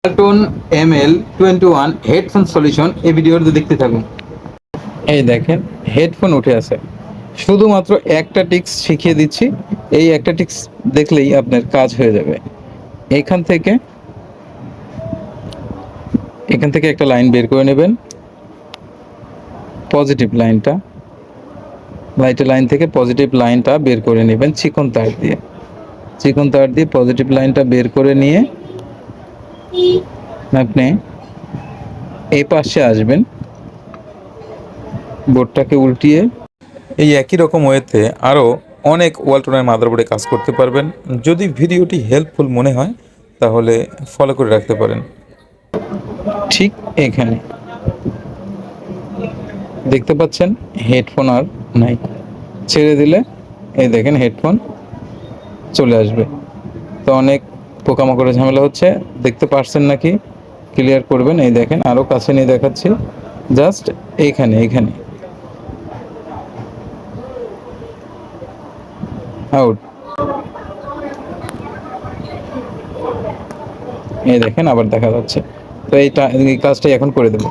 Cartoon ML21 headphone solution এই ভিডিওতে দেখতে থাকুন। এই দেখেন হেডফোন উঠে আছে। শুধুমাত্র একটা টিক্স শিখিয়ে দিচ্ছি, এই একটা টিক্স দেখলেই আপনার কাজ হয়ে যাবে। এখান থেকে একটা লাইন বের করে নেবেন, পজিটিভ লাইন থেকে পজিটিভ লাইনটা বের করে নেবেন চিকন তার দিয়ে পজিটিভ লাইনটা বের করে নিয়ে আপনি এই পাশে আসবেন, বোর্ডটাকে উল্টিয়ে এই একই রকম ওয়েতে আরও অনেক ওয়ালটনের মাদারবোর্ডে কাজ করতে পারবেন। যদি ভিডিওটি হেল্পফুল মনে হয় তাহলে ফলো করে রাখতে পারেন। ঠিক এখানে দেখতে পাচ্ছেন হেডফোন আর নাই, ছেড়ে দিলে এই দেখেন হেডফোন চলে আসবে। তো অনেক পোকামাকড়ের ঝামেলা হচ্ছে, দেখতে পারছেন নাকি ক্লিয়ার করবেন। এই দেখেন আরও কাছে নিয়ে দেখাচ্ছি, জাস্ট এইখানে আউট। এই দেখেন আবার দেখা যাচ্ছে। তো এই কাজটাই এখন করে দেবো।